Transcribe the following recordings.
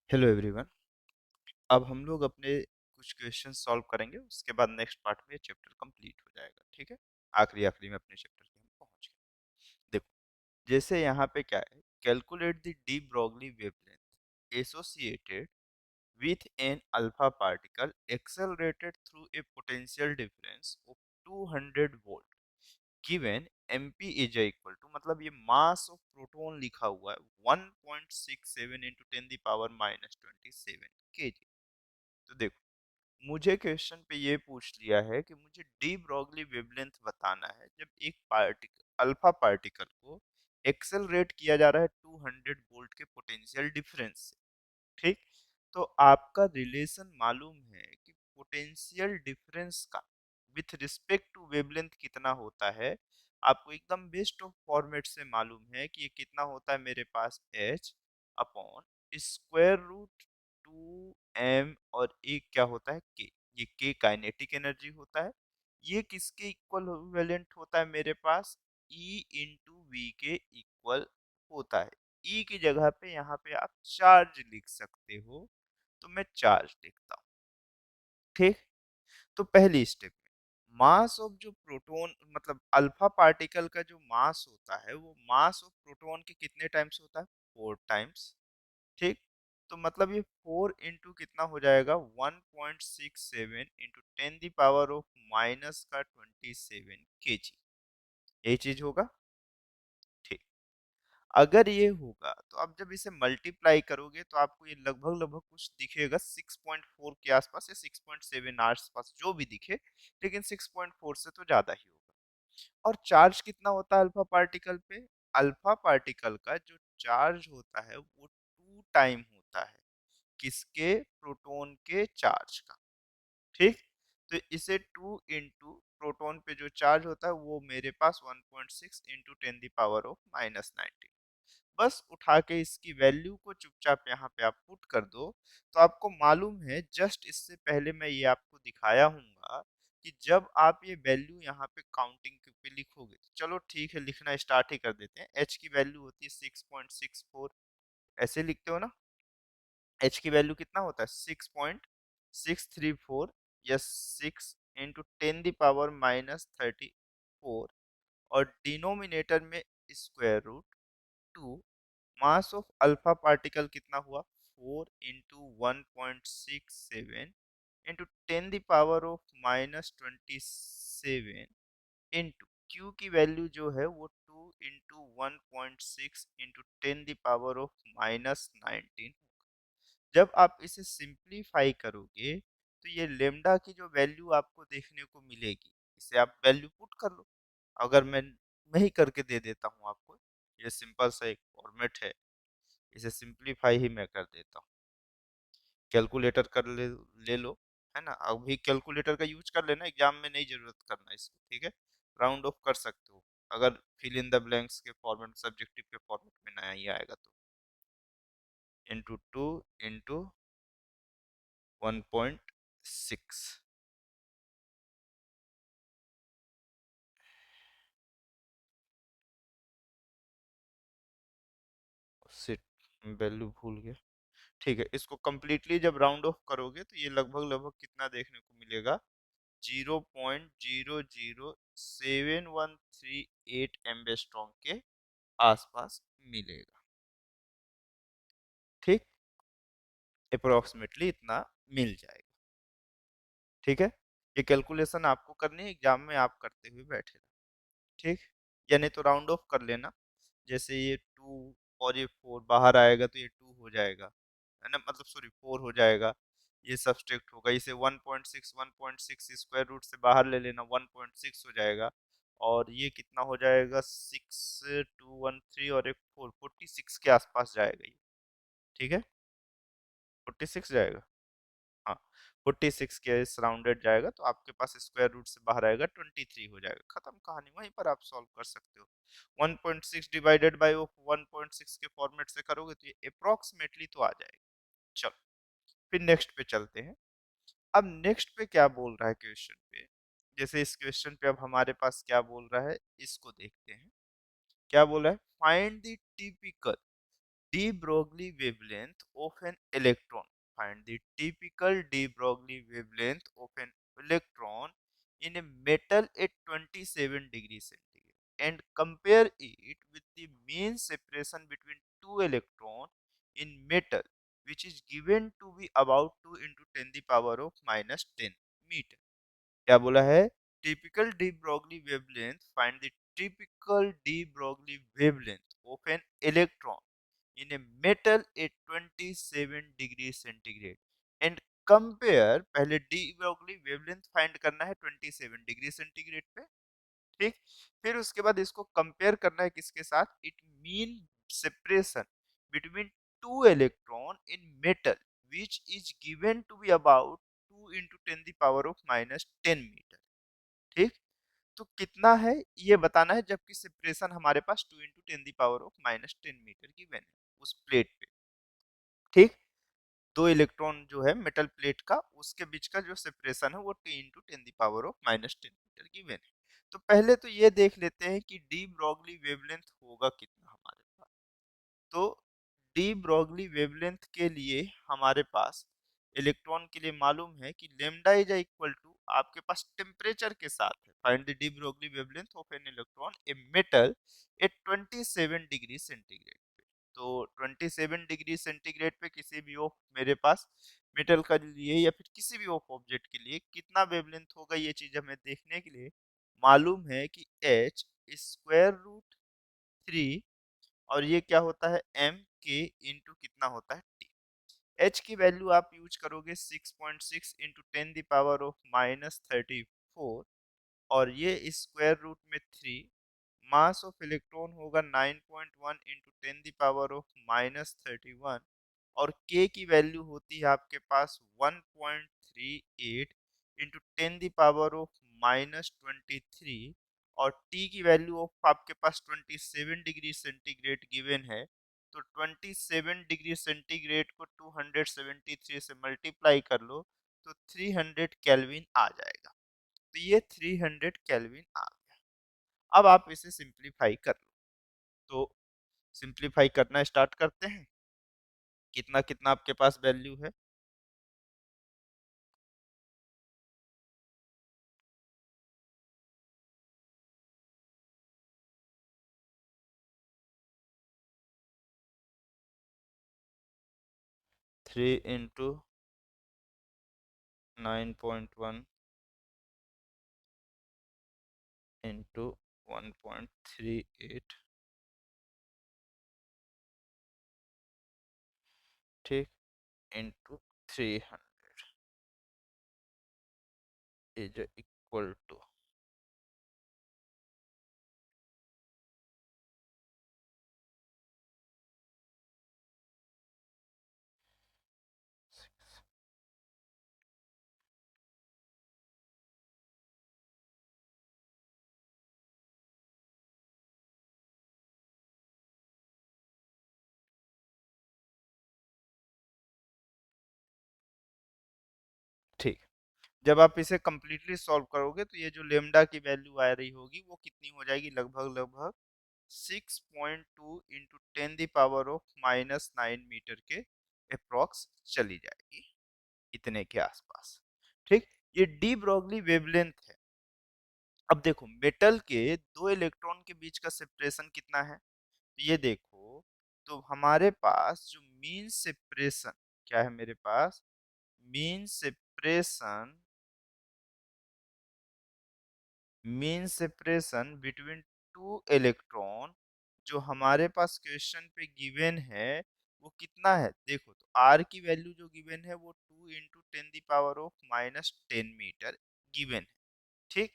Hello everyone. अब हम लोग अपने कुछ क्वेश्चन सॉल्व करेंगे, उसके बाद नेक्स्ट पार्ट में चैप्टर कंप्लीट हो जाएगा। ठीक है, आखिरी आखिरी में अपने चैप्टर के हम पहुंच गए। देखो, जैसे यहाँ पे क्या है, calculate the D Broglie wavelength associated with an alpha particle accelerated through a potential difference of 200 volt given mp is equal to, मतलब ये मास ऑफ प्रोटॉन लिखा हुआ है 1.67 into 10 the power minus 27 kg। तो देखो, मुझे क्वेश्चन पे ये पूछ लिया है कि मुझे डी ब्रॉगली वेवलेंथ बताना है जब एक पार्टिकल अल्फा पार्टिकल को एक्सेलरेट किया जा रहा है 200 वोल्ट के पोटेंशियल डिफरेंस से। ठीक, तो आपका रिलेशन मालूम है कि पोटेंशियल डिफरेंस का विथ रिस्पेक्ट टू वेवलेंथ कितना होता है। आपको एकदम बेस्ट ऑफ फॉर्मेट से मालूम है कि ये कितना होता है मेरे पास h upon square root 2m और एक क्या होता है k। ये k काइनेटिक एनर्जी होता है। ये किसके इक्वल होता है मेरे पास E इंटू वी के इक्वल होता है। ई की जगह पे यहाँ पे आप चार्ज लिख सकते हो, तो मैं चार्ज लिखता हूँ। ठीक, तो पहली स्टेप में मास ऑफ जो प्रोटॉन, मतलब अल्फा पार्टिकल का जो मास होता है वो मास ऑफ प्रोटॉन के कितने टाइम्स होता है, 4 टाइम्स। ठीक, तो मतलब ये 4 इंटू कितना हो जाएगा 1.67 इंटू 10 ऑफ माइनस का 27 केजी, यही चीज होगा। ठीक, अगर ये होगा तो आप जब इसे मल्टीप्लाई करोगे तो आपको ये लगभग लगभग कुछ दिखेगा 6.4 के आसपास या 6.7 आसपास, जो भी दिखे, लेकिन 6.4 से तो ज्यादा ही होगा। और चार्ज कितना होता है अल्फा पार्टिकल पे, अल्फा पार्टिकल का जो चार्ज होता है वो 2 टाइम होता है किसके, प्रोटॉन के चार्ज का। ठीक, तो इसे 2 इंटू प्रोटॉन पे जो चार्ज होता है वो मेरे पास 1.6 इंटू 10 ऑफ माइनस 19, बस उठा के इसकी वैल्यू को चुपचाप यहाँ पे आप पुट कर दो। तो आपको मालूम है, जस्ट इससे पहले मैं ये आपको दिखाया हूँगा कि जब आप ये वैल्यू यहाँ पे काउंटिंग पे लिखोगे, तो चलो ठीक है लिखना स्टार्ट ही कर देते हैं। एच की वैल्यू होती है 6.64, ऐसे लिखते हो ना। एच की वैल्यू कितना होता है 6.634 या 6 इंटू 10 द पावर माइनस 34, और डिनोमिनेटर में square root 2। Mass of alpha particle कितना हुआ 4 into 1.67 into 10 of minus 27 into Q की वैल्यू जो है वो 2 इंटू 1.6 इंटू 10 ऑफ माइनस 19। जब आप इसे सिंप्लीफाई करोगे तो ये लेमडा की जो वैल्यू आपको देखने को मिलेगी, इसे आप वैल्यू पुट कर लो। अगर मैं ही करके दे देता हूँ आपको, ये सिंपल सा एक फॉर्मेट है, इसे सिंप्लीफाई ही मैं कर देता हूँ। कैलकुलेटर ले लो, है ना। अभी कैलकुलेटर का यूज कर लेना, एग्जाम में नहीं जरूरत करना इसको। ठीक है, राउंड ऑफ कर सकते हो अगर फिल इन द ब्लैंक्स के फॉर्मेट, सब्जेक्टिव के फॉर्मेट में नहीं आएगा तो। इंटू 2 इंटू 1.6, सिट, वैल्यू भूल गया। ठीक है, इसको कंप्लीटली जब राउंड ऑफ करोगे तो ये लगभग लगभग कितना देखने को मिलेगा, 0.007138 एम्बेस्ट्रॉन्ग के आसपास मिलेगा। ठीक, अप्रोक्सीमेटली इतना मिल जाएगा। ठीक है, ये कैलकुलेशन आपको करनी है, एग्जाम में आप करते हुए बैठे रहो। ठीक, या नहीं तो राउंड ऑफ कर लेना। जैसे ये 2 और ये 4 बाहर आएगा तो ये 2 हो जाएगा, है ना, मतलब सॉरी 4 हो जाएगा। ये सब्सट्रैक्ट होगा, इसे 1.6 स्क्वायर रूट से बाहर ले लेना, 1.6 हो जाएगा। और ये कितना हो जाएगा 6213 और एक 4, 46 के आसपास जाएगा ये। ठीक है, 46 जाएगा, हाँ 46 के सराउंडेड जाएगा। तो आपके पास स्क्वायर रूट से बाहर आएगा 23 हो जाएगा, खत्म कहानी, वहीं पर आप सॉल्व कर सकते हो। 1.6 डिवाइडेड बाय 1.6 के फॉर्मेट से करोगे तो ये अप्रोक्सीमेटली तो आ जाएगा। चलो, फिर नेक्स्ट पे चलते हैं। अब नेक्स्ट पे क्या बोल रहा है क्वेश्चन पे, जैसे इस क्वेश्चन पे अब हमारे पास क्या बोल रहा है, इसको देखते हैं। क्या बोल रहा है, find the typical de Broglie wavelength of an electron. Find the typical de Broglie wavelength of an electron in a metal at 27 degrees centigrade and compare it with the mean separation between two electrons in metal, which is given to be about 2 into 10 the power of minus 10 meter. क्या बोला है? Typical D Broglie wavelength, find the typical D Broglie wavelength of an electron in a metal at 27 degree centigrade and compare, पहले D Broglie wavelength find करना है 27 degree centigrade पे, ठीक। फिर उसके बाद इसको कंपेयर करना है किसके साथ? It mean separation between two electron in metal which is given to be about 2 into 10 the power of minus 10 metre, ठीक। तो कितना है ये बताना है, जबकि सेपरेशन हमारे पास 2 into 10 the power of minus 10 metre given है उस प्लेट पे, ठीक। दो इलेक्ट्रॉन जो है मेटल प्लेट का, उसके बीच का जो सेपरेशन है वो 2 into 10 the power of minus 10 metre given है। तो पहले तो ये देख लेते हैं कि डी ब्रॉगली वेवलेंथ होगा कितना हमारे पास। तो डी ब्रॉगली वेवलेंथ के लिए हमारे पास इलेक्ट्रॉन के लिए मालूम है कि लेमडा इज इक्वल टू, आपके पास टेम्परेचर के साथ है, find the D Broglie wavelength of an electron a metal at 27 degree centigrade पे। तो 27 डिग्री सेंटीग्रेड पे किसी भी ऑफ मेरे पास मेटल का लिए या फिर किसी भी ऑफ ऑब्जेक्ट के लिए कितना वेवलेंथ होगा, ये चीज हमें देखने के लिए मालूम है कि एच स्क्वायर रूट 3, और ये क्या होता है एम के इंटू कितना होता है टी। एच की वैल्यू आप यूज करोगे 6.6 into 10 the power of minus 34, और ये स्क्वायर रूट में 3, मास ऑफ इलेक्ट्रॉन होगा 9.1 into 10 the power of minus 31, और k की वैल्यू होती है आपके पास 1.38 into 10 the power of minus 23, और t की वैल्यू ऑफ आपके पास 27 डिग्री सेंटीग्रेड गिवन है। तो 27 डिग्री सेंटीग्रेड को 273 से मल्टीप्लाई कर लो तो 300 केल्विन आ जाएगा। तो ये 300 केल्विन आ गया। अब आप इसे सिंप्लीफाई कर लो, तो सिंप्लीफाई करना स्टार्ट करते हैं। कितना कितना आपके पास वैल्यू है? 3 इंटू 9.1 इंटू 1.38, ठीक, इंटू 300 इज इक्वल टू, ठीक। जब आप इसे कंप्लीटली सॉल्व करोगे तो ये जो लेमडा की वैल्यू आ रही होगी वो कितनी हो जाएगी? लगभग लगभग 6.2 into 10 the power of minus 9 metre के अप्रॉक्स चली जाएगी, इतने के आसपास, ठीक। ये डी ब्रॉगली वेवलेंथ है। अब देखो मेटल के दो इलेक्ट्रॉन के बीच का सेपरेशन कितना है, तो ये देखो, तो हमारे पास जो मीन सेपरेशन क्या है मेरे पास, mean separation, mean separation between two electron जो हमारे पास क्वेश्चन पे गिवन है वो कितना है? देखो तो आर की वैल्यू जो गिवन है वो 2 into 10 power of minus 10 metre given है, ठीक।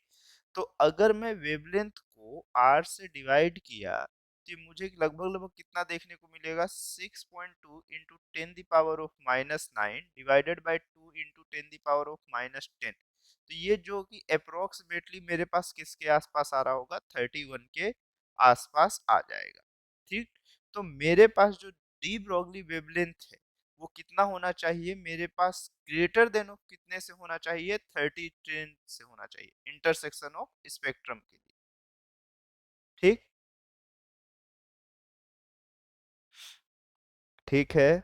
तो अगर मैं वेवलेंथ को आर से डिवाइड किया तो ये मुझे लगभग लगभग कितना देखने को मिलेगा? 6.2 into 10 power of minus 9 divided by 2 into 10 power of minus 10। तो ये जो कि अप्रोक्सीमेटली मेरे पास किसके आसपास आ रहा होगा? 31 के आसपास आ जाएगा, ठीक। तो मेरे पास जो डी ब्रॉगली वेवलेंथ है वो कितना होना चाहिए मेरे पास? ग्रेटर देन ऑफ कितने से होना चाहिए? 30 से होना चाहिए इंटरसेक्शन ऑफ स्पेक्ट्रम के लिए, ठीक। ठीक है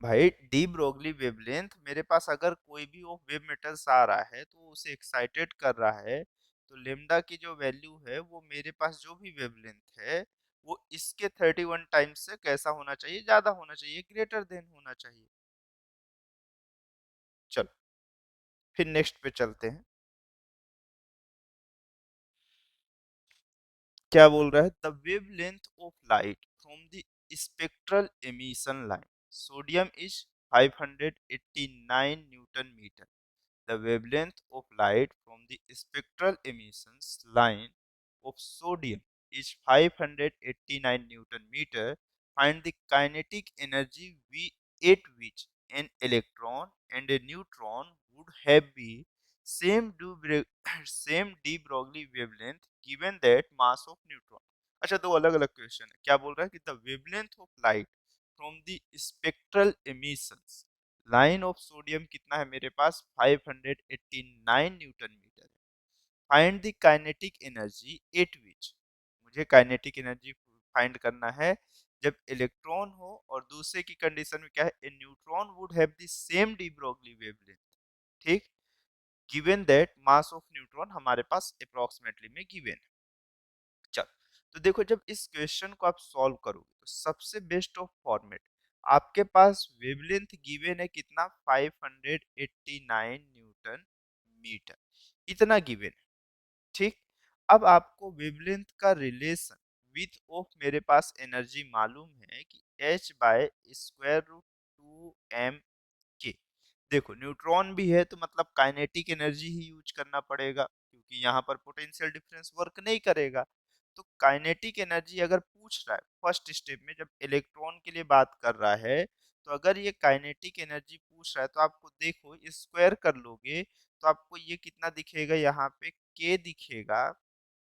भाई, डी ब्रोगली वेवलेंथ मेरे पास अगर कोई भी वो वेव मेटल्स आ रहा है तो उसे एक्साइटेड कर रहा है, तो लेमडा की जो वैल्यू है वो मेरे पास जो भी वेवलेंथ है वो इसके 31 टाइम्स से कैसा होना चाहिए, ज्यादा होना चाहिए, ग्रेटर देन होना चाहिए। चलो फिर नेक्स्ट पे चलते हैं। क्या बोल रहा है, the wavelength of light from the spectral emission line sodium is 589 newton metre. The wavelength of light from the spectral emissions line of sodium is 589 Newton meter. Find the kinetic energy V at which an electron and a neutron would have the same de Broglie wavelength given that mass of neutron. अच्छा, दो अलग अलग question है। क्या बोल रहा है कि the wavelength of light from the spectral emissions line of sodium कितना है मेरे पास, 589 न्यूटन मीटर है। Find the kinetic energy at विच, मुझे काइनेटिक एनर्जी फाइंड करना है जब इलेक्ट्रॉन हो और दूसरे की कंडीशन में क्या है, a neutron would have the same de Broglie wavelength. ठीक, given that mass of neutron हमारे पास अप्रोक्सीमेटली में गिवन है। चल, तो देखो जब इस क्वेश्चन को आप सॉल्व करोगे तो सबसे बेस्ट ऑफ फॉर्मेट, आपके पास वेवलेंथ गिवन है कितना, 589 न्यूटन मीटर, इतना गिवन है। ठीक, अब आपको वेवलेंथ का रिलेशन विथ ऑफ मेरे पास एनर्जी मालूम है कि h bye square root 2m के। देखो न्यूट्रॉन भी है तो मतलब काइनेटिक एनर्जी ही यूज करना पड़ेगा क्योंकि यहाँ पर पोटेंशियल डिफरेंस वर्क नहीं करेगा। तो काइनेटिक एनर्जी अगर पूछ रहा है फर्स्ट स्टेप में, जब इलेक्ट्रॉन के लिए बात कर रहा है, तो अगर ये काइनेटिक एनर्जी पूछ रहा है तो आपको देखो स्क्वायर कर लोगे तो आपको ये कितना दिखेगा, यहाँ पे k दिखेगा।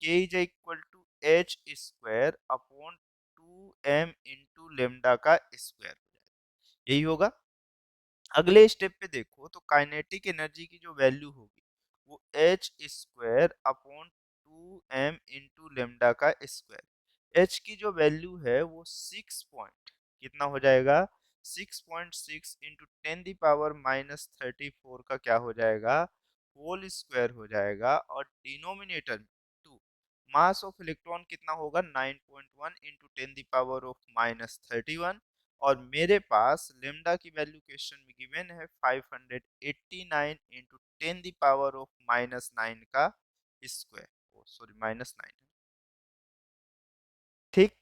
k is equal to H square upon 2m into lambda का स्क्वायर हो जाएगा, यही होगा। अगले स्टेप पे देखो तो काइनेटिक एनर्जी की जो वैल्यू होगी वो H square upon 2m into lambda का स्क्वायर। एच की जो वैल्यू है वो 6 पॉइंट कितना हो जाएगा, 6.6 इंटू 10 की पावर -34 का क्या हो जाएगा, होल स्क्वायर हो जाएगा। और डिनोमिनेटर में 2, मास ऑफ इलेक्ट्रॉन कितना होगा, 9.1 इंटू 10 की पावर ऑफ -31। और मेरे पास लेमडा की वैल्यू क्वेश्चन में गिवन है 589 इंटू 10 की पावर ऑफ -9 का स्क्वायर, ओ सॉरी -9। ठीक,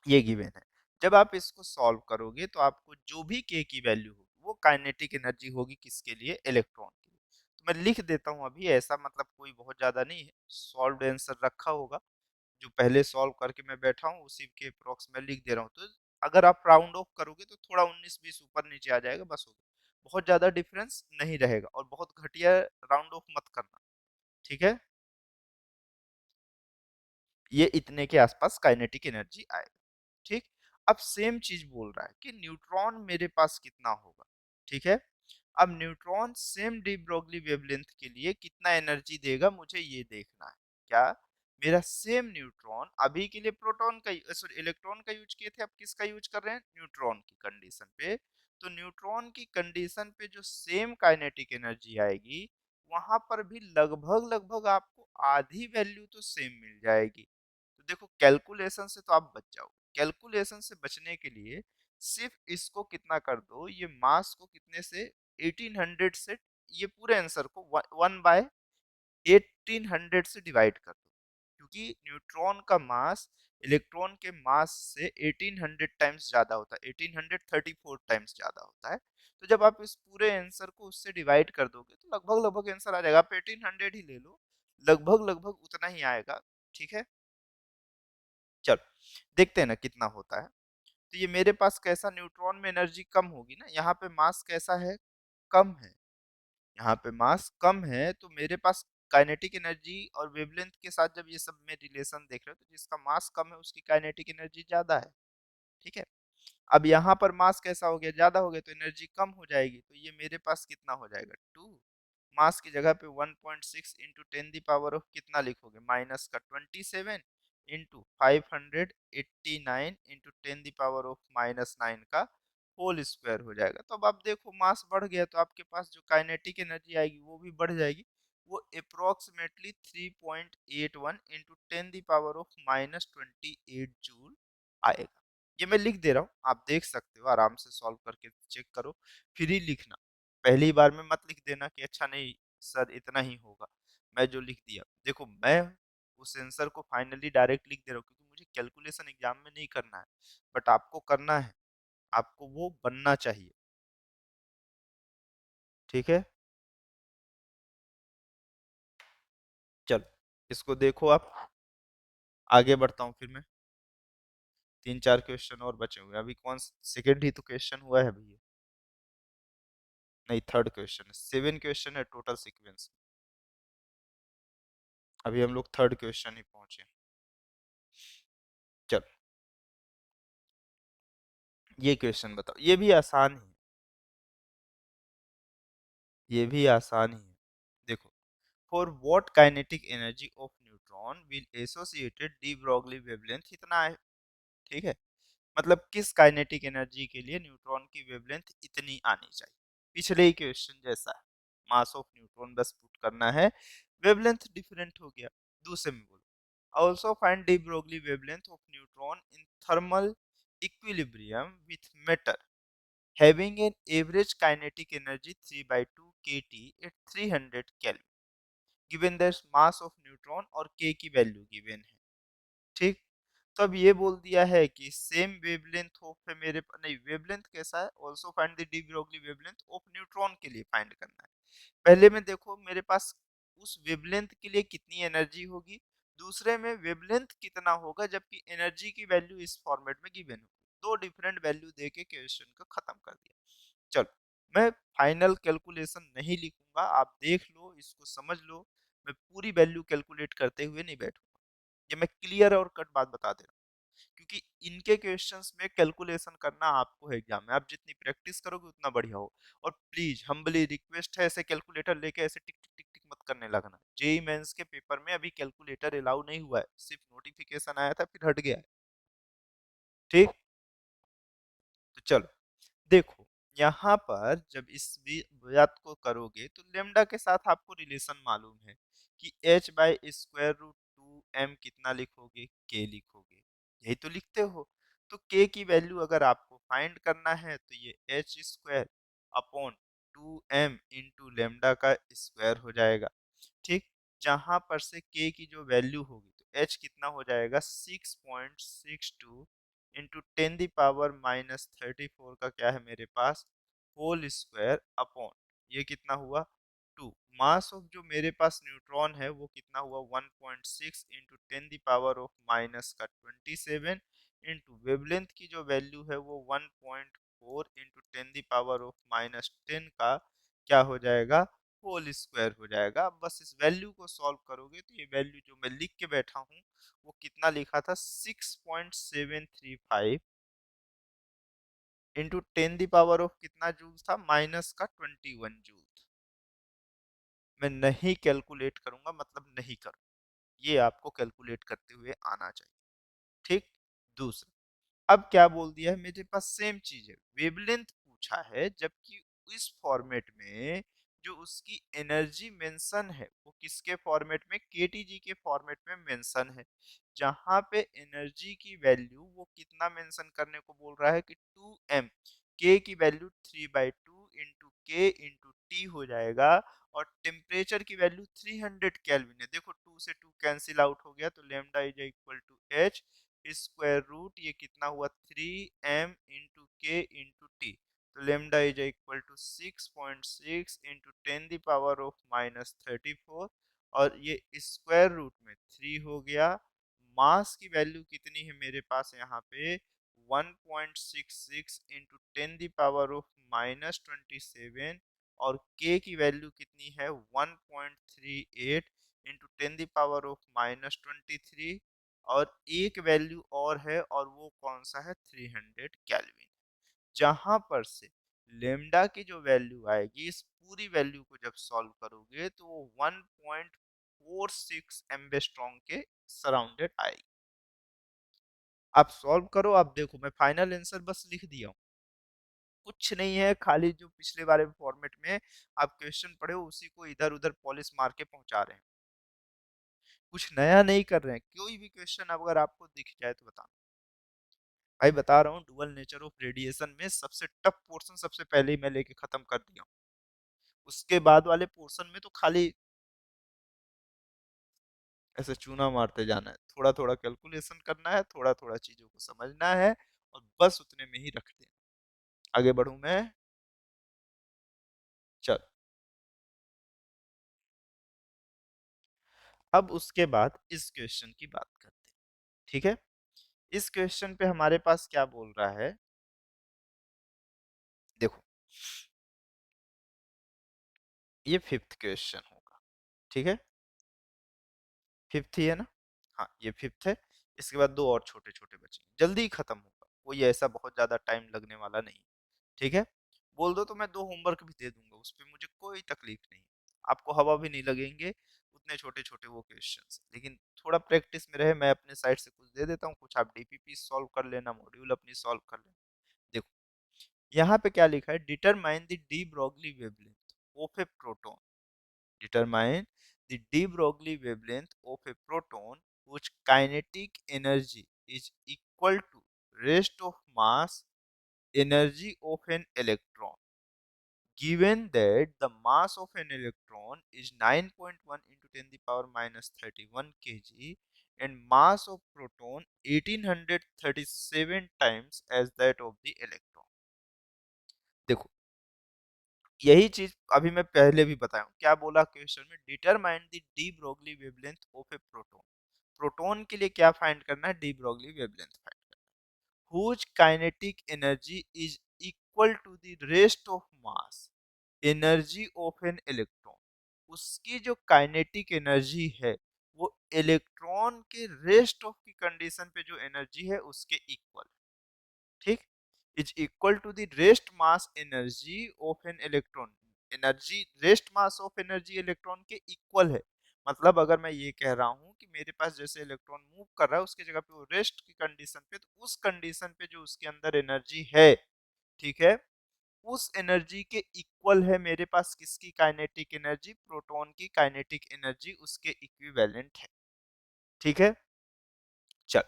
ये गिवन है। जब आप इसको सॉल्व करोगे तो आपको जो भी k की वैल्यू होगी वो काइनेटिक एनर्जी होगी किसके लिए, इलेक्ट्रॉन के लिए। तो मैं लिख देता हूँ अभी, ऐसा मतलब कोई बहुत ज्यादा नहीं है, सॉल्व आंसर रखा होगा, जो पहले सॉल्व करके मैं बैठा हूँ उसी के अप्रॉक्स में लिख दे रहा हूँ। तो अगर आप राउंड ऑफ करोगे तो थोड़ा 19-20 ऊपर नीचे आ जाएगा, बस हो गया, बहुत ज्यादा डिफरेंस नहीं रहेगा। और बहुत घटिया राउंड ऑफ मत करना, ठीक है। ये इतने के आसपास काइनेटिक एनर्जी आएगा। ठीक, अब सेम चीज बोल रहा है कि न्यूट्रॉन मेरे पास कितना होगा। ठीक है, अब neutron same de Broglie wavelength के लिए कितना एनर्जी देगा मुझे ये देखना है। क्या, मेरा सेम न्यूट्रॉन अभी के लिए प्रोटॉन का सॉरी इलेक्ट्रॉन का यूज किए थे, अब किसका यूज कर रहे हैं, न्यूट्रॉन की कंडीशन पे। तो न्यूट्रॉन की कंडीशन पे जो सेम काइनेटिक एनर्जी आएगी वहां पर भी लगभग लगभग आपको आधी वैल्यू तो सेम मिल जाएगी। तो देखो कैलकुलेशन से तो आप बच जाओगे, कैलकुलेशन से बचने के लिए सिर्फ इसको कितना कर दो, ये मास को कितने से, 1800 से, ये पूरे आंसर को 1/1800 से डिवाइड कर दो, क्योंकि न्यूट्रॉन का मास इलेक्ट्रॉन के मास से 1800 टाइम्स ज्यादा होता है, 1834 टाइम्स ज्यादा होता है। तो जब आप इस पूरे आंसर को उससे डिवाइड कर दोगे तो लगभग लगभग आंसर आ जाएगा, आप 1800 ही ले लो, लगभग लगभग उतना ही आएगा। ठीक है, चलो देखते हैं ना कितना होता है। तो ये मेरे पास कैसा, न्यूट्रॉन में एनर्जी कम होगी ना, यहाँ पे मास कैसा है, कम है, यहाँ पे मास कम है, तो मेरे पास काइनेटिक एनर्जी और वेवलेंथ के साथ जब ये सब में रिलेशन देख रहे हो तो जिसका मास कम है उसकी काइनेटिक एनर्जी ज्यादा है। ठीक है, अब यहाँ पर मास कैसा हो गया, ज्यादा हो गया तो एनर्जी कम हो जाएगी, तो ये मेरे पास कितना हो जाएगा, 2। मास की जगह पे 1.6 इंटू 10 दी पावर ऑफ कितना लिखोगे, -27 इंटू 589 इंटू 10⁻⁻⁹ का होल स्क्वायर हो जाएगा। तो अब आप देखो मास बढ़ गया तो आपके पास जो काइनेटिक एनर्जी आएगी वो भी बढ़ जाएगी। वो अप्रोक्सीमेटली 3.81 इंटू 10⁻⁻28 जूल आएगा। ये मैं लिख दे रहा हूँ, आप देख सकते हो, आराम से सॉल्व करके चेक करो, फिर ही लिखना। पहली बार में मत लिख देना कि अच्छा नहीं सर इतना ही होगा। मैं जो लिख दिया, देखो मैं उस आंसर को फाइनली डायरेक्ट लिख दे रहा हूँ क्योंकि मुझे कैलकुलेशन एग्जाम में नहीं करना है, बट आपको करना है, आपको वो बनना चाहिए। ठीक है, चलो इसको देखो आप। आगे बढ़ता हूँ फिर मैं। 3-4 क्वेश्चन और बचे हुए हैं। अभी कौन सेकंड ही तो क्वेश्चन हुआ है भैया, नहीं थर्ड क्वेश्चन है। 7 क्वेश्चन है टोटल सीक्वेंस। अभी हम लोग थर्ड क्वेश्चन ही पहुंचे। चलो ये क्वेश्चन बताओ, ये भी आसान ही है, ये भी आसान ही है। देखो, for what kinetic energy of neutron will associated D Broglie wavelength इतना है। ठीक है, मतलब किस काइनेटिक एनर्जी के लिए न्यूट्रॉन की वेवलेंथ इतनी आनी चाहिए। पिछले ही क्वेश्चन जैसा है, मास ऑफ न्यूट्रॉन बस पुट करना है, वेवलेंथ डिफरेंट हो गया। दूसरे में बोलो, also find D Broglie wavelength of neutron in thermal equilibrium with matter having an average kinetic energy 3 by 2 kT at 300 Kelvin given the mass of neutron और k की वैल्यू गिवन है। ठीक, तो अब ये बोल दिया है कि सेम वेवलेंथ ऑफ है मेरे नहीं, वेवलेंथ कैसा है, also find the D Broglie wavelength of neutron के लिए फाइंड करना है। पहले में देखो मेरे पास उस वेवलेंथ के लिए कितनी एनर्जी होगी, दूसरे में वेवलेंथ कितना होगा जबकि एनर्जी की वैल्यू इस फॉर्मेट में गिवन होगी। दो डिफरेंट वैल्यू दे के क्वेश्चन को खत्म कर दिया। चलो मैं फाइनल कैलकुलेशन नहीं लिखूंगा, आप देख लो, इसको समझ लो। मैं पूरी वैल्यू कैलकुलेट करते हुए नहीं बैठूंगा, ये मैं क्लियर और कट बात बता दे रहा हूँ। क्योंकि इनके क्वेश्चंस में कैलकुलेशन करना आपको है एग्जाम में, आप जितनी प्रैक्टिस करोगे उतना बढ़िया हो। और प्लीज हम्बली रिक्वेस्ट है, ऐसे कैलकुलेटर लेके ऐसे टिक टिक टिक टिक मत करने लगना। जेई मेंस के पेपर में अभी कैलकुलेटर अलाउ नहीं हुआ है, सिर्फ नोटिफिकेशन आया था फिर हट गया है। ठीक, तो चलो देखो, यहाँ पर जब इस बात को करोगे तो लेमडा के साथ आपको रिलेशन मालूम है कि h by square root 2m कितना लिखोगे, k लिखोगे, यही तो लिखते हो। तो k की वैल्यू अगर आपको फाइंड करना है तो ये h square upon 2m into lambda का स्क्वायर हो जाएगा। ठीक, जहां पर से k की जो वैल्यू होगी तो h कितना हो जाएगा 6.62 इंटू 10⁻⁻34 का क्या है मेरे पास होल स्क्वायर अपॉन ये कितना हुआ 2। मास ऑफ जो मेरे पास न्यूट्रॉन है वो कितना हुआ 1.6 इंटू 10⁻⁻ का 27 इंटू वेवलेंथ की जो वैल्यू है वो 1.4 इंटू 10⁻⁻10 का क्या हो जाएगा होल स्क्वायर हो जाएगा। अब बस इस वैल्यू को सॉल्व करोगे तो ये वैल्यू जो मैं लिख के बैठा हूँ वो कितना लिखा था 6.735 इंटू 10⁻⁻ कितना जूल था माइनस का 21 जूल। मैं नहीं कैलकुलेट करूंगा मतलब नहीं करूंगा, ये आपको कैलकुलेट करते हुए आना चाहिए। ठीक, दूसरा अब क्या बोल दिया है मेरे पास सेम चीज है, वेवलेंथ पूछा है जबकि इस फॉर्मेट में जो उसकी एनर्जी मेंशन है वो किसके फॉर्मेट में, केटीजी के फॉर्मेट में मेंशन है। जहां पे एनर्जी की वैल्यू वो कितना मेंशन करने को बोल रहा है कि 2m, के की value 3/2 into K into T हो जाएगा और टेम्परेचर की वैल्यू 300 केल्विन है। देखो 2 से 2 कैंसिल आउट हो गया तो lambda is equal to H square root ये कितना हुआ 3m into K into T. तो lambda is equal to 6.6 into 10⁻⁻34 और ये स्क्वायर रूट में 3 हो गया। मास की वैल्यू कितनी है मेरे पास यहाँ पे 1.66 इंटू 10⁻⁻27 और k की वैल्यू कितनी है 1.38 इंटू 10⁻⁻23 और एक वैल्यू और है और वो कौन सा है 300 केल्विन। जहां पर से लेमडा की जो वैल्यू आएगी इस पूरी वैल्यू को जब सॉल्व करोगे तो वो 1.46 एम्बेस्ट्रॉन्ग के सराउंडेड आएगी। आप सॉल्व करो, आप देखो मैं फाइनल आंसर बस लिख दिया हूँ, कुछ नहीं है, खाली जो पिछले वाले फॉर्मेट में आप क्वेश्चन पढ़े हो उसी को इधर उधर पॉलिश मार के पहुंचा रहे हैं, कुछ नया नहीं कर रहे हैं। कोई भी क्वेश्चन अगर आपको दिख जाए तो बताना। भाई बता रहा हूँ, डुअल नेचर ऑफ रेडिएशन में सबसे टफ पोर्शन सबसे पहले ही मैं लेके खत्म कर दिया हूँ, उसके बाद वाले पोर्शन में तो खाली ऐसे चूना मारते जाना है, थोड़ा थोड़ा कैलकुलेशन करना है, थोड़ा थोड़ा चीजों को समझना है, और बस उतने में ही रख देना। आगे बढ़ूं मैं? चल, अब उसके बाद इस क्वेश्चन की बात करते हैं, ठीक है। इस क्वेश्चन पे हमारे पास क्या बोल रहा है, देखो, ये फिफ्थ क्वेश्चन होगा, ठीक है, फिफ्थ ही है ना? हाँ, ये फिफ्थ है। इसके बाद दो और छोटे छोटे बचेंगे, जल्दी ही खत्म होगा, कोई ऐसा बहुत ज्यादा टाइम लगने वाला नहीं, ठीक है। बोल दो तो मैं दो होमवर्क भी दे दूंगा, उस पर मुझे कोई तकलीफ नहीं, आपको हवा भी नहीं लगेंगे, उतने छोटे छोटे वो क्वेश्चंस, लेकिन थोड़ा प्रैक्टिस में रहे, मैं अपने साइड से कुछ दे देता हूँ, कुछ आप डीपीपी सॉल्व कर लेना, मॉड्यूल अपनी सॉल्व कर लेना। देखो, यहाँ पे क्या लिखा है, determine the D Broglie wavelength of A proton, determine the de Broglie wavelength of a proton whose kinetic energy is equal to rest of mass energy of an electron, given that the mass of an electron is 9.1 into 10 the power minus 31 kg and mass of proton 1837 times as that of the electron। देखो, यही चीज अभी मैं पहले भी बताया हूँ, क्या बोला क्वेश्चन में, determine the D Broglie wavelength of A proton, proton के लिए क्या फाइंड करना है, डी ब्रोगली वेवलेंथ फाइंड करना है, whose kinetic energy is equal to the rest of mass energy of an electron, उसकी जो काइनेटिक एनर्जी है वो इलेक्ट्रॉन के रेस्ट ऑफ की कंडीशन पे जो एनर्जी है उसके इक्वल, ठीक, is equal to the rest mass energy of an electron, energy rest mass of energy electron के इक्वल है। मतलब अगर मैं ये कह रहा हूं कि मेरे पास जैसे इलेक्ट्रॉन मूव कर रहा है उसकी जगह पे वो रेस्ट की कंडीशन पे, तो उस कंडीशन पे जो उसके अंदर एनर्जी है, ठीक है, उस एनर्जी के इक्वल है मेरे पास किसकी काइनेटिक एनर्जी, प्रोटॉन की काइनेटिक एनर्जी उसके इक्विवेलेंट है, ठीक है। चल,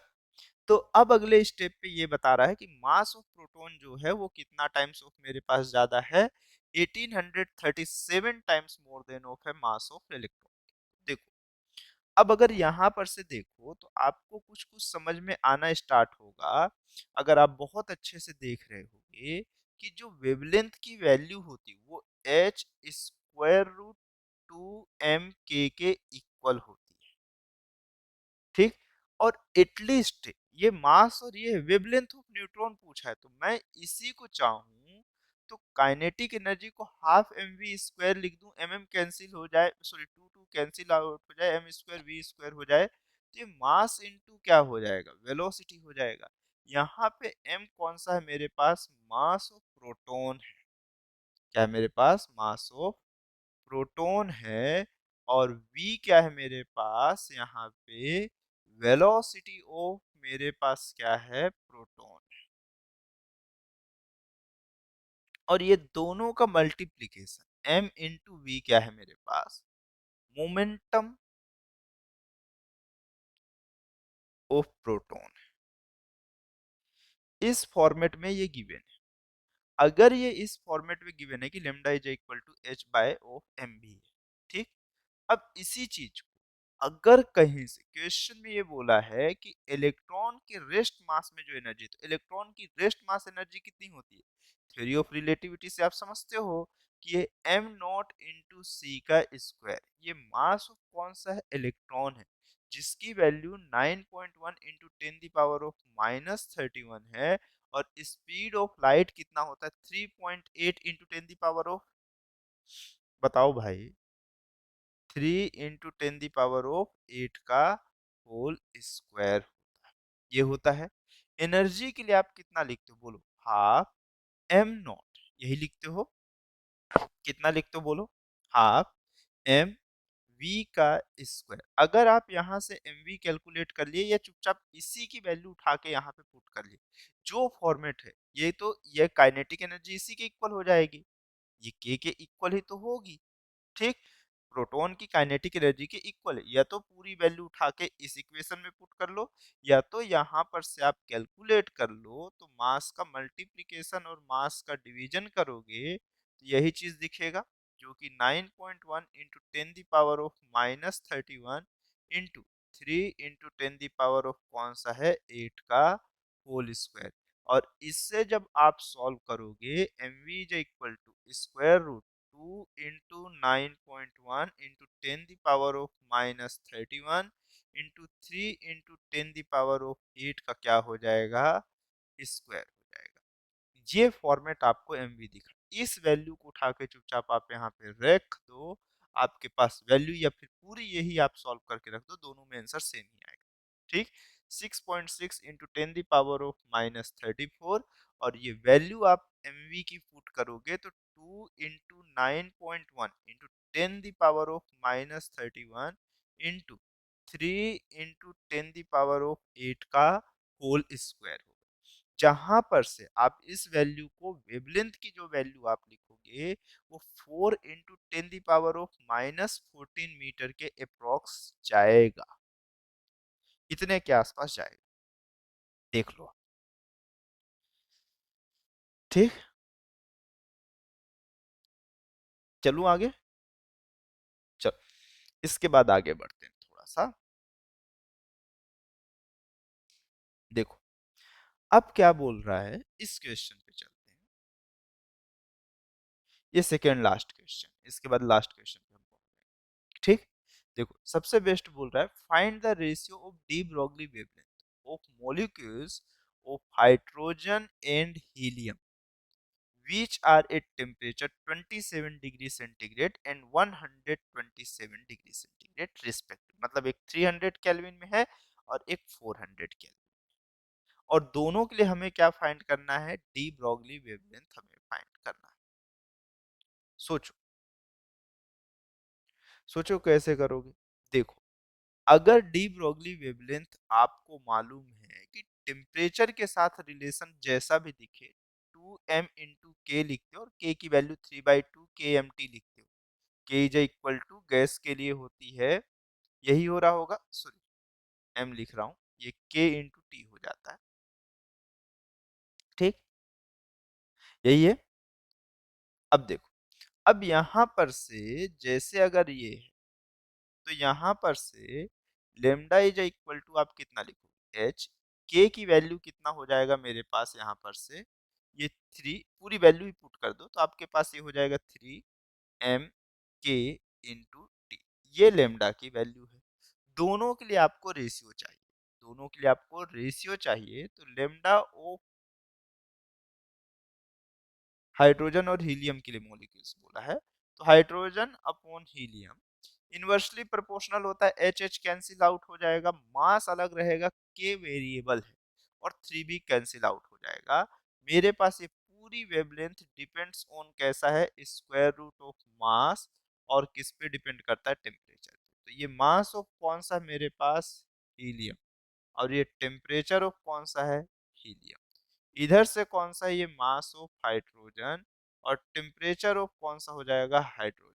तो अब अगले स्टेप पे ये बता रहा है कि मास ऑफ प्रोटॉन जो है वो कितना टाइम्स ऑफ मेरे पास ज्यादा है, 1837 टाइम्स मोर देन ऑफ है मास ऑफ इलेक्ट्रॉन। देखो, अब अगर यहाँ पर से देखो तो आपको कुछ कुछ समझ में आना स्टार्ट होगा, अगर आप बहुत अच्छे से देख रहे होगे कि जो वेवलेंथ की वैल्यू होती वो एच स्क्वायर रूट 2m के इक्वल होती है, ठीक। और एटलीस्ट ये मास और ये वेवलेंथ ऑफ न्यूट्रॉन पूछा है, तो मैं इसी को चाहूं तो काइनेटिक एनर्जी को हाफ एम वी स्क्वायर लिख दूं, एम एम कैंसिल हो जाए, sorry two two cancel out हो जाए, एम स्क्वायर वी स्क्वायर हो जाए, तो ये मास इनटू क्या हो जाएगा, वेलोसिटी हो जाएगा। यहाँ पे एम कौन सा है मेरे पास, मास ऑफ प्रोटॉन है, क्या है मेरे पास, मास ऑफ प्रोटॉन है, और v क्या है मेरे पास यहाँ पे, वेलोसिटी ऑफ मेरे पास क्या है, प्रोटॉन, और ये दोनों का मल्टीप्लीकेशन m इंटू वी क्या है मेरे पास, मोमेंटम ऑफ प्रोटॉन। इस फॉर्मेट में ये गिवन है, अगर ये इस फॉर्मेट में गिवन है कि lambda is equal to H by of M भी है, ठीक। अब इसी चीज को अगर कहीं से क्वेश्चन में ये बोला है कि इलेक्ट्रॉन के रेस्ट मास में जो एनर्जी, तो इलेक्ट्रॉन की रेस्ट मास एनर्जी कितनी होती है, थ्योरी ऑफ रिलेटिविटी से आप समझते हो कि ये एम नॉट इंटू सी का स्क्वायर, ये मास ऑफ कौन सा है, इलेक्ट्रॉन है, जिसकी value 9.1 into ten the power of minus 31 है, और स्पीड ऑफ लाइट कितना होता है, 3.8 इंटू टेन दावर ऑफ, बताओ भाई, 3 इंटू 10 द पावर ऑफ 8 का होल स्क्वायर होता है, ये होता है। एनर्जी के लिए आप कितना लिखते हो, बोलो, हाफ एम नॉट, यही लिखते हो, कितना लिखते हो बोलो, हाफ एम v का स्क्वायर। अगर आप यहाँ से mv कैलकुलेट कर लिए या चुपचाप इसी की वैल्यू उठा के यहाँ पे पुट कर लिए, जो फॉर्मेट है ये, तो ये काइनेटिक एनर्जी इसी के इक्वल हो जाएगी, ये k के इक्वल ही तो होगी। ठीक, प्रोटॉन की काइनेटिक एनर्जी के इक्वल है। या तो पूरी वैल्यू उठा के इस इक्वेशन में पुट कर लो, या तो यहाँ पर से आप कैलकुलेट कर लो, तो मास का मल्टीप्लिकेशन और मास का डिवीजन करोगे तो यही चीज दिखेगा, जो कि 9.1 into ten the power of -31 into 3 into ten the power of कौन सा है 8 का होल स्क्वायर। और इससे जब आप सॉल्व करोगे M V is equal to square root 2 into 9.1 into ten the power of -31 into 3 into ten the power of 8 का क्या हो जाएगा, स्क्वायर हो जाएगा। ये फॉर्मेट आपको एमवी दिखा, इस वैल्यू को उठा के चुपचाप आप यहाँ पे रख दो, आपके पास वैल्यू, या फिर पूरी यही आप सॉल्व करके रख दो, दोनों में आंसर सेम ही आएगा। ठीक, 6.6 into ten the power of -34, और ये वैल्यू आप एमवी की पुट करोगे तो 2 into 9.1 into ten the power of -31 into 3 into ten the power of 8 का होल स्क्वायर होगा। जहां पर से आप इस वैल्यू को, वेवलेंथ की जो वैल्यू आप लिखोगे वो 4 into ten the power of -14 metre के अप्रोक्स जाएगा, इतने के आसपास जाएगा, देख लो आप। ठीक, चलूं आगे, चल, इसके बाद आगे बढ़ते हैं थोड़ा सा। देखो अब क्या बोल रहा है, इस क्वेश्चन पे चलते हैं, ये सेकेंड लास्ट क्वेश्चन, इसके बाद लास्ट क्वेश्चन पे हम पहुंचेंगे। ठीक, देखो सबसे बेस्ट बोल रहा है, find the ratio of D Broglie wavelength of molecules of hydrogen and helium which are at temperature 27 degree centigrade and 127 degree centigrade respective. मतलब एक 300 केल्विन में है और एक 400 केल्विन, और दोनों के लिए हमें क्या फाइंड करना है, डी ब्रॉगली वेवलेंथ हमें फाइंड करना है। सोचो, सोचो कैसे करोगे। देखो, अगर डी ब्रॉगली वेवलेंथ आपको मालूम है कि टेम्परेचर के साथ रिलेशन जैसा भी दिखे, 2m इंटू के लिखते हो और के की वैल्यू 3/2 के एम टी लिखते हो, के इज इक्वल टू गैस के लिए होती है, यही हो रहा होगा, सॉरी एम लिख रहा हूँ, ये के इंटू टी हो जाता है। ठीक, यही है। अब देखो, अब यहाँ पर से जैसे अगर ये है, तो यहाँ पर से लेमडा इज इक्वल टू आप कितना लिखोगे, एच, के की वैल्यू कितना हो जाएगा मेरे पास, यहाँ पर से ये 3, पूरी वैल्यू ही पुट कर दो तो आपके पास ये हो जाएगा 3 के इंटू टी, ये लेमडा की वैल्यू है। दोनों के लिए आपको रेशियो चाहिए, दोनों के लिए आपको रेशियो चाहिए, तो लेमडा ओ हाइड्रोजन और हीलियम के लिए मॉलिक्यूल्स बोला है, तो hydrogen upon helium inversely proportional होता है, एच एच कैंसिल आउट हो जाएगा, मास अलग रहेगा, के वेरिएबल है, और 3 भी कैंसिल आउट हो जाएगा। मेरे पास ये पूरी वेवलेंथ डिपेंड्स ऑन कैसा है, स्क्वायर रूट ऑफ मास, और किस पे डिपेंड करता है, टेम्परेचर। तो ये मास ऑफ कौन सा मेरे पास, हीलियम, और ये टेम्परेचर ऑफ कौन सा है, हीलियम। इधर से कौन सा, ये मास ऑफ हाइड्रोजन, और टेम्परेचर ऑफ कौन सा हो जाएगा, हाइड्रोजन।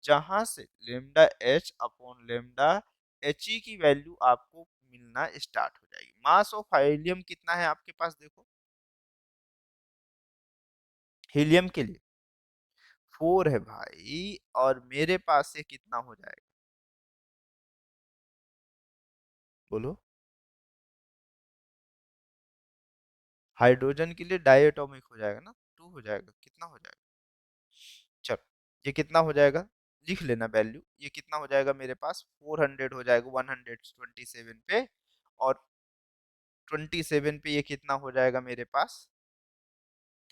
जहां से lambda H upon lambda H E की वैल्यू आपको मिलना स्टार्ट हो जाएगी। मास ऑफ हीलियम कितना है आपके पास, देखो हीलियम के लिए 4 है भाई, और मेरे पास से कितना हो जाएगा, बोलो। हाइड्रोजन के लिए डायटोमिक हो जाएगा ना, 2 हो जाएगा, कितना हो जाएगा, चलो ये कितना हो जाएगा, लिख लेना वैल्यू, ये कितना हो जाएगा मेरे पास, 400 हो जाएगा 127 पे, और 27 पे ये कितना हो जाएगा मेरे पास,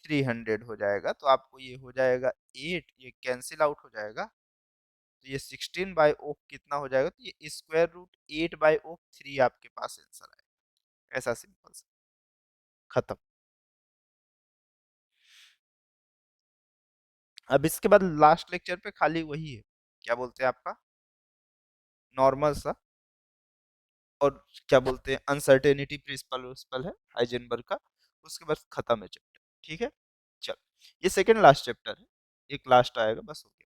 300 हो जाएगा, तो आपको ये हो जाएगा 8, ये कैंसिल आउट हो जाएगा, तो ये 16/ऑफ कितना हो जाएगा, तो ये स्क्वायर रूट 8/3 आपके पास आंसर आएगा, ऐसा सिंपल सा, खत्म। अब इसके बाद लास्ट लेक्चर पे खाली वही है, क्या बोलते हैं आपका, नॉर्मल सा, और क्या बोलते हैं अनसर्टेनिटी प्रिंसिपल है हाइजेनबर्ग का। उसके बाद खत्म है चैप्टर। ठीक है, चल, ये सेकंड लास्ट चैप्टर है, एक लास्ट आएगा बस, हो गया।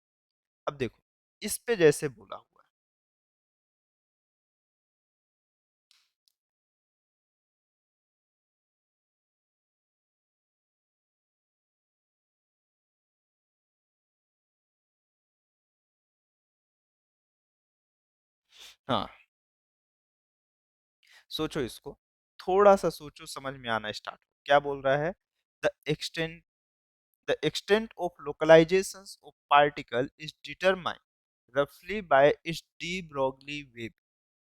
अब देखो, इस पे जैसे बोला हुआ है। हाँ, सोचो इसको, थोड़ा सा सोचो, समझ में आना स्टार्ट हो। क्या बोल रहा है? The extent the extent of localizations of particle is determined roughly by its de Broglie wave.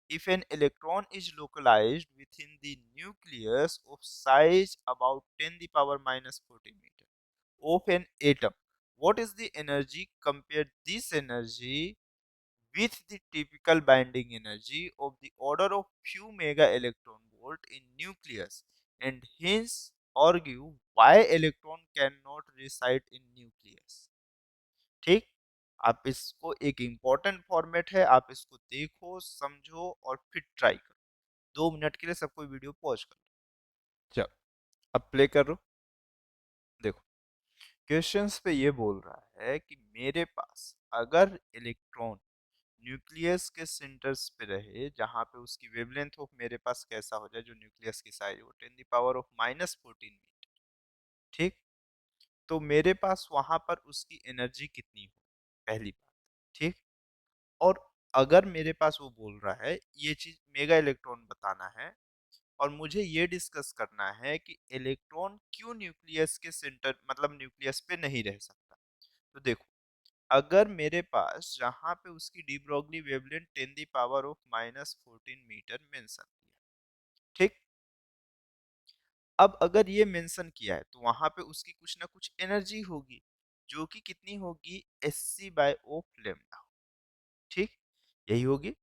If an electron is localized within the nucleus of size about 10 the power minus 14 meter of an atom, what is the energy? Compare this energy with the typical binding energy of the order of few mega electron volt in nucleus, and hence argue why electron cannot reside in nucleus. ठीक, आप इसको, एक important format है, आप इसको देखो समझो और फिर ट्राई करो। 2 मिनट के लिए सबको वीडियो पॉज करो। चलो, अब प्ले करो। देखो, क्वेश्चंस पे ये बोल रहा है कि मेरे पास अगर इलेक्ट्रॉन न्यूक्लियस के सेंटर्स पे रहे, जहां पे उसकी वेवलेंथ ऑफ मेरे पास कैसा हो जाए, जो न्यूक्लियस की साइज हो 10 द पावर ऑफ -14 मीटर। ठीक, तो मेरे पास वहां पर उसकी एनर्जी कितनी हो, पहली बात। ठीक, और अगर मेरे पास वो बोल रहा है ये चीज मेगा इलेक्ट्रॉन बताना है, और मुझे ये डिस्कस करना है कि इलेक्ट्रॉन क्यों न्यूक्लियस के सेंटर, मतलब न्यूक्लियस पे नहीं रह सकता। तो देखो, अगर मेरे पास जहां पे उसकी de Broglie wavelength 10 the power of -14 metre mention किया, ठीक, अब अगर ये मेंशन किया है तो वहां पे उसकी कुछ ना कुछ एनर्जी होगी, जो कि कितनी होगी, Sc/O लेम्डा। ठीक, यही होगी।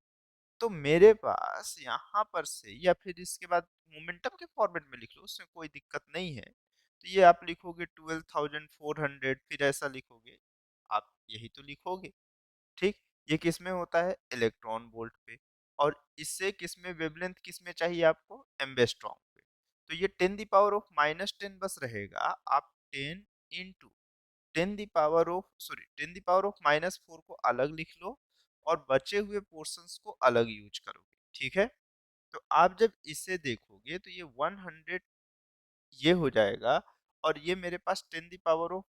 तो मेरे पास यहाँ पर से, या फिर इसके बाद मोमेंटम के फॉर्मेट में लिख लो, उसमें कोई दिक्कत नहीं है। तो ये आप लिखोगे 12,400, फिर ऐसा लिखोगे, आप यही तो लिखोगे। ठीक, ये किस में होता है, इलेक्ट्रॉन वोल्ट पे। और इससे किस में वेवलेंथ, किस में चाहिए आपको, एम्बेस्ट्रॉन पे। तो ये 10 द पावर ऑफ -10 बस रहेगा। आप 10 × 10 द पावर ऑफ को अलग लिख लो, और बचे हुए पोर्शंस को अलग यूज करोगे। ठीक है, तो आप जब इसे देखोगे तो ये 100 ये हो जाएगा, और ये मेरे पास 10 द पावर ऑफ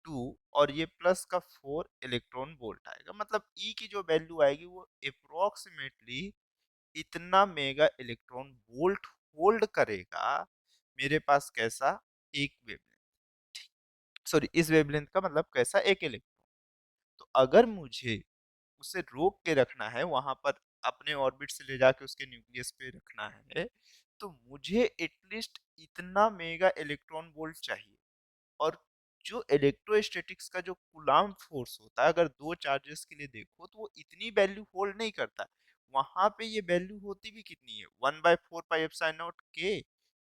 2, और ये प्लस का 4 इलेक्ट्रॉन वोल्ट आएगा। मतलब ई की जो वैल्यू आएगी वो अप्रोक्सीमेटली इतना मेगा इलेक्ट्रॉन वोल्ट होल्ड करेगा मेरे पास, कैसा, एक वेवलेंथ। सॉरी, इस वेवलेंथ का मतलब कैसा, एक इलेक्ट्रॉन। तो अगर मुझे उसे रोक के रखना है वहां पर, अपने ऑर्बिट से ले जाके उसके न्यूक्लियस पे रखना है, तो मुझे एटलीस्ट इतना मेगा इलेक्ट्रॉन वोल्ट चाहिए। और जो इलेक्ट्रोस्टैटिक्स का जो कूलाम्ब फोर्स होता है, अगर दो चार्जेस के लिए देखो तो वो इतनी वैल्यू होल्ड नहीं करता। वहां पे ये वैल्यू होती भी कितनी है, 1/4 पाई एप्सिलॉन नॉट के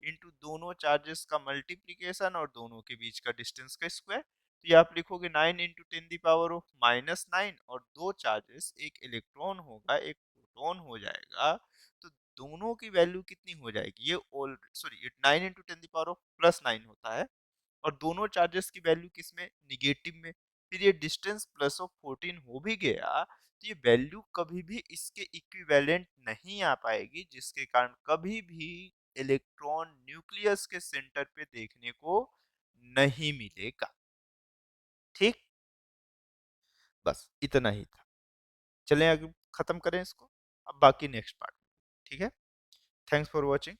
इंटू दोनों चार्जेस का मल्टीप्लीकेशन और दोनों के बीच का डिस्टेंस का स्क्वायर। तो ये आप लिखोगे 9 × 10 द पावर ऑफ -9, और दो चार्जेस, एक इलेक्ट्रॉन होगा एक प्रोटॉन हो जाएगा। तो दोनों की वैल्यू कितनी हो जाएगी, ये all sorry 9 × 10 the power of +9 होता है, और दोनों चार्जेस की वैल्यू किसमें, निगेटिव में। फिर ये डिस्टेंस +14 हो भी गया, तो ये वैल्यू कभी भी इसके इक्विवेलेंट नहीं आ पाएगी, जिसके कारण कभी भी इलेक्ट्रॉन न्यूक्लियस के सेंटर पे देखने को नहीं मिलेगा। ठीक, बस इतना ही था। चलें आगे खत्म करें इसको, अब बाकी नेक्स्ट पार्ट। ठीक है, थैंक्स फॉर वॉचिंग।